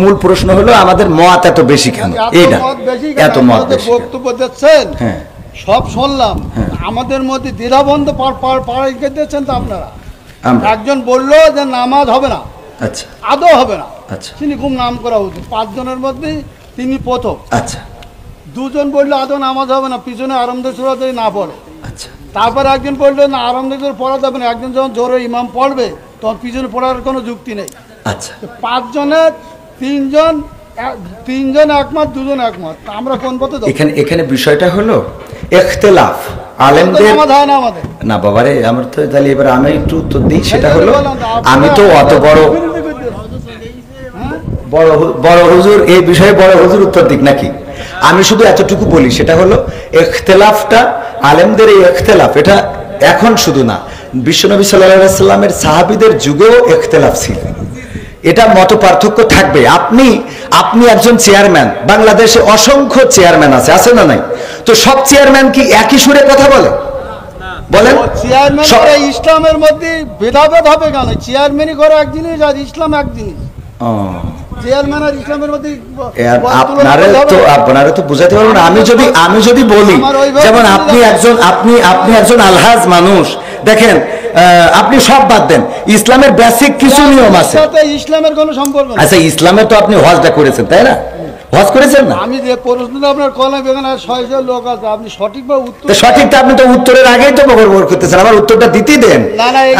মূল প্রশ্ন হলো আমাদের মত এত বেশি কেন, এইটা এত মত বেশি বক্তব্য দিচ্ছেন, সব শুনলাম, আমাদের মধ্যে দ্বিধাবন্ধ পাড়াই দিচ্ছেন তো আপনারা। একজন বললো যে নামাজ হবে না, আচ্ছা আদৌ হবে না, আচ্ছা তিনি খুব নাম করা উচিত, 5 জনের মধ্যে তিনি প্রথম। আচ্ছা 2 জন বললো আদৌ নামাজ হবে না, পিছনে আরামদায়ক সূরা যদি না পড়ে। আচ্ছা তারপর একজন বললো না আরামদায়ক পড়া যাবে না, একজন যখন জোরে ইমাম পড়বে তখন পিছনে পড়ার কোনো যুক্তি নেই। আচ্ছা 5 জনের 3 জন একমত, 2 জন একমত, আমরা কোন পথে যাব? এখানে বিষয়টা হলো ইখতিলাফ আলেমদের না বাবারে, আমার তো তাহলে এবার আমি একটু উত্তর দিই। সেটা হলো আমি তো অত বড় হুজুর এই বিষয়ে বড় হুজুর উত্তর দিক নাকি, আমি শুধু এতটুকু বলি, সেটা হলো ইখতিলাফটা আলেমদের, এই ইখতিলাফ এটা এখন শুধু না, বিশ্বনবী সাল্লাল্লাহু আলাইহি সাল্লামের সাহাবীদের যুগেও ইখতিলাফ ছিল, এটা মত পার্থক্য থাকবে। আপনি একজন চেয়ারম্যান, বাংলাদেশে অসংখ্য চেয়ারম্যান আছে না নাই? তো সব চেয়ারম্যান কি একই সুরে কথা বলে? বলেন চেয়ারম্যান ইসলামের মধ্যে ভেদাভেদ হবে কেন? চেয়ারম্যানই করে এক জিনিস আর ইসলাম এক জিনিস। চেয়ারম্যান আর ইসলামের মধ্যে আপনারা তো বুঝাতে পারবেন। আমি যদি বলি, যেমন আপনি একজন আলহাজ মানুষ, দেখেন আপনি সব বাদ দেন, ইসলামের বেসিক কিছু নিয়ম আছে। ইসলামের কোনো সম্পর্ক নেই। আচ্ছা ইসলামের তো আপনি হজটা করেছেন, তাই না? হজ করেছেন না? আমি যে প্রশ্নটা আপনার কলাম এখানে 600 লোক আছে, আপনি সঠিকভাবে উত্তর সঠিকটা আপনি তো উত্তরের আগেই তো বকর করতেছেন, আমার উত্তরটা দিতেই দেন,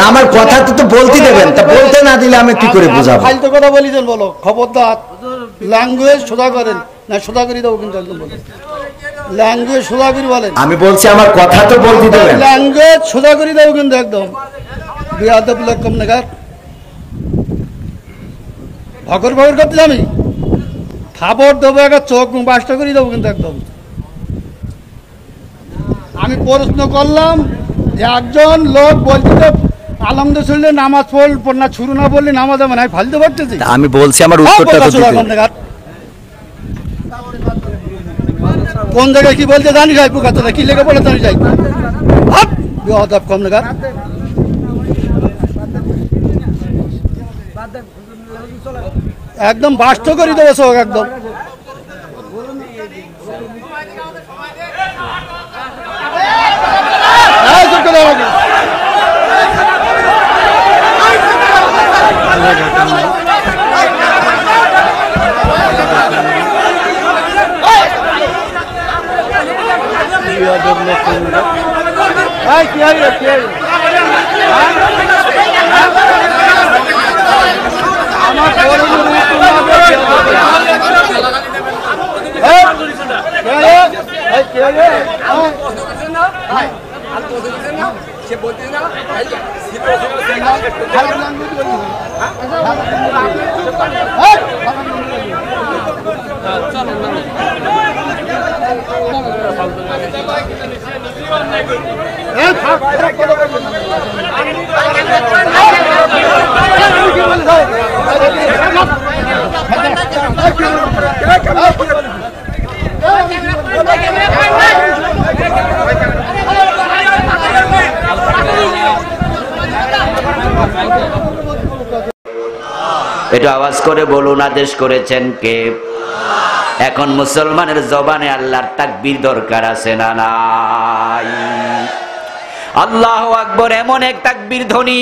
আমার কথা তো বলতে দেবেন, তা বলতে না দিলে আমি কি করে বুঝাবো? ফালতু কথা বলিছেন, বলো খবরদার, ল্যাঙ্গুয়েজ সোজা করেন না, সোজা করে দেবো কিন্তু একদম বলেন, ল্যাঙ্গুয়েজ সোজা করে বলেন। আমি বলছি আমার কথা তো বলতে দেবেন, ল্যাঙ্গুয়েজ সোজা করে দেবো কিন্তু একদম। বিয়াদব লোক কম নাগাদ ভগর করতে জানি, খাবার দেবো, একটা চোখ বাসটা করে দেবো কিন্তু একদম। আমি প্রশ্ন করলাম যে একজন লোক বলছে আলহামদুলিল্লাহ নামাজ পড় না, শুরু না বললে নামাজ হবে না, ফালতু পড়তেছি। আমি বলছি আমার উত্তরটা তো দিতে। কোন জায়গায় কি বলতে জানি যাই, পুকাতে কি লেগে বলে জানি যাই, বিয়াদব কম নাগাদ। একদম বাস্ত করে দেবো চোখ একদম। একটু আওয়াজ করে বলুন, আদেশ করেছেন কে? এখন মুসলমানের জবানে আল্লাহর তাকবীর দরকার আছে না নাই? আল্লাহু আকবার এমন এক তাকবীর ধ্বনি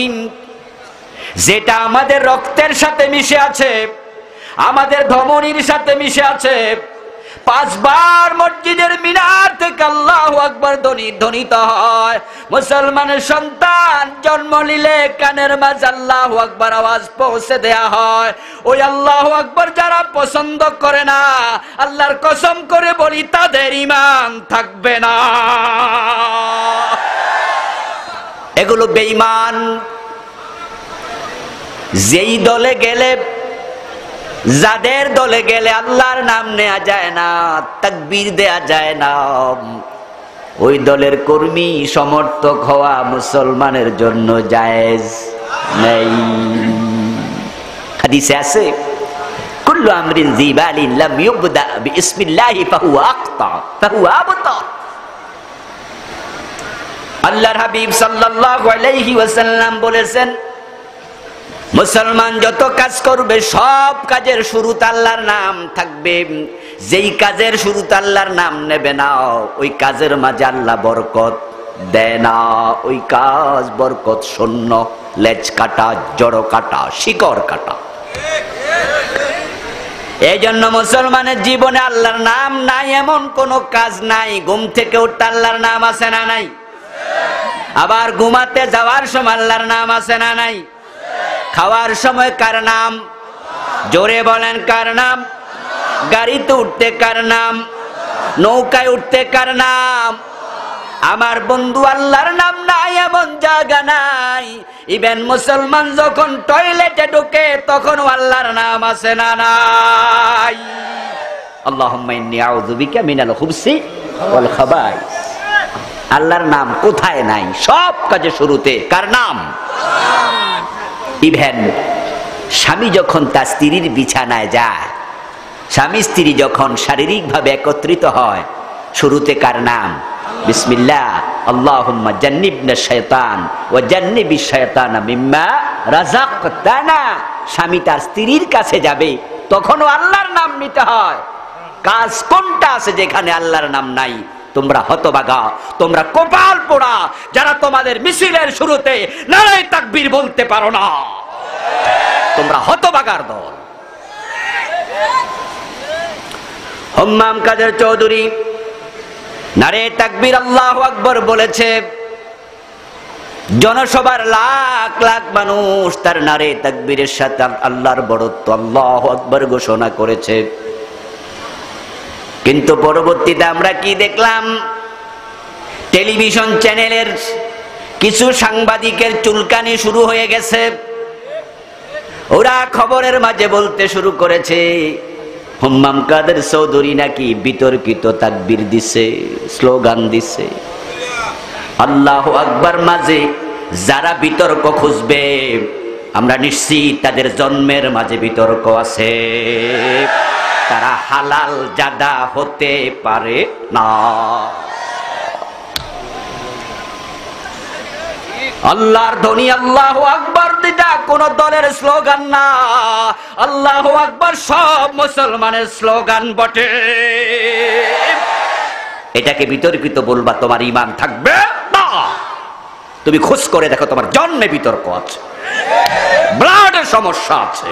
যেটা আমাদের রক্তের সাথে মিশে আছে, আমাদের ধমনীর সাথে মিশে আছে। 5 বার মসজিদের মিনার থেকে আল্লাহু আকবার ধ্বনিত হয়। মুসলমানের সন্তান জন্ম নিলে কানের মাঝে আল্লাহু আকবার আওয়াজ পৌঁছে দেয়া হয়। ওই আল্লাহু আকবার যারা পছন্দ করে না, আল্লাহর কসম করে বলি তাদের ঈমান থাকবে না। এগুলো বেঈমান। যেই দলে গেলে, যাদের দলে গেলে আল্লাহর নাম নেওয়া যায় না, তাকবীর দেয়া যায় না, ওই দলের কর্মী সমর্থক হওয়া মুসলমানের জন্য জায়েজ নেই। হাদিসে আছে, কুল্লু আমরিন যিবালিন লাম ইউবদা বিইসমিল্লাহি ফাহুয়া আখতা ফাহুয়া আবতা। আল্লাহর হাবিব সাল্লাল্লাহু আলাইহি ওয়াসাল্লাম বলেছেন, মুসলমান যত কাজ করবে সব কাজের শুরুতে আল্লাহর নাম থাকবে। যেই কাজের শুরুতে আল্লাহর নাম নেবে না, ওই কাজের মাঝে আল্লাহ বরকত দেয় না। ওই কাজ বরকত শূন্য, লেজ কাটা, জড় কাটা, শিকড় কাটা। এই জন্য মুসলমানের জীবনে আল্লাহর নাম নাই এমন কোন কাজ নাই। ঘুম থেকে উঠতে আল্লাহর নাম আছে না নাই? আবার ঘুমাতে যাওয়ার সময় আল্লাহর নাম আছে না নাই? খাওয়ার সময় কার নাম? জোরে বলেন কার নাম? গাড়িতে উঠতে কার নাম? নৌকায় উঠতে কার নাম? আমার বন্ধু, আল্লাহর নাম নাই এমন জায়গা নাই। ইভেন মুসলমান যখন টয়লেটে ঢোকে তখন আল্লাহর নাম আছে না নাই? আল্লাহুম্মা ইন্নী আউযু বিকা মিনাল খুবসি ওয়াল খাবাইস। আল্লাহর নাম কোথায় নাই? সব কাজে শুরুতে কার নাম? ইভেন স্বামী যখন তার স্ত্রীর বিছানায় যায়, স্বামী স্ত্রী যখন শারীরিকভাবে একত্রিত হয়, শুরুতে কার নাম? বিসমিল্লাহ, আল্লাহুম্মা জান্নিবনা শাইতান ওয়া জান্নিবিশ শাইতানা মিম্মা রাযাকতানা। স্বামী তার স্ত্রীর কাছে যাবে, তখনও আল্লাহর নাম নিতে হয়। কাজ কোনটা আছে যেখানে আল্লাহর নাম নাই? তোমরা হতভাগা, তোমরা কপাল পোড়া যারা তোমাদের মিছিলের শুরুতে নারে তাকবীর বলতে পারো না। তোমরা হতভাগার দল। হম্মাম কাদের চৌধুরী নারে তাকবীর আল্লাহু আকবার বলেছে। জনসভার লাখ লাখ মানুষ তার নারে তাকবীরের সাথে আল্লাহর বড়ত্ব আল্লাহু আকবার ঘোষণা করেছে। কিন্তু পরবর্তীতে আমরা কি দেখলাম? টেলিভিশন চ্যানেলের কিছু সাংবাদিকের চুলকানি শুরু হয়ে গেছে। ওরা খবরের মাঝে বলতে শুরু করেছে হম্মাম কাদের চৌধুরী নাকি বিতর্কিত তাকবীর দিছে, স্লোগান দিছে। আল্লাহু আকবার মাঝে যারা বিতর্ক খুঁজবে, আমরা নিশ্চিত তাদের জন্মের মাঝে বিতর্ক আছে। তারা হালাল জাদা হতে পারে না। আল্লাহর ধ্বনি আল্লাহু আকবার দিটা কোন দলের স্লোগান না। আল্লাহু আকবার সব মুসলমানের স্লোগান বটে। এটাকে বিতর্কিত বলবা, তোমার ঈমান থাকবে না। তুমি খোঁজ করে দেখো, তোমার জন্মে বিতর্ক আছে, ব্লাডের সমস্যা আছে।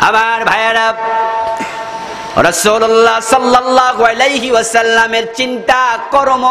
আমার ভাইয়েরা, রাসূলুল্লাহ সাল্লাল্লাহু আলাইহি ওয়াসাল্লামের চিন্তা কর্ম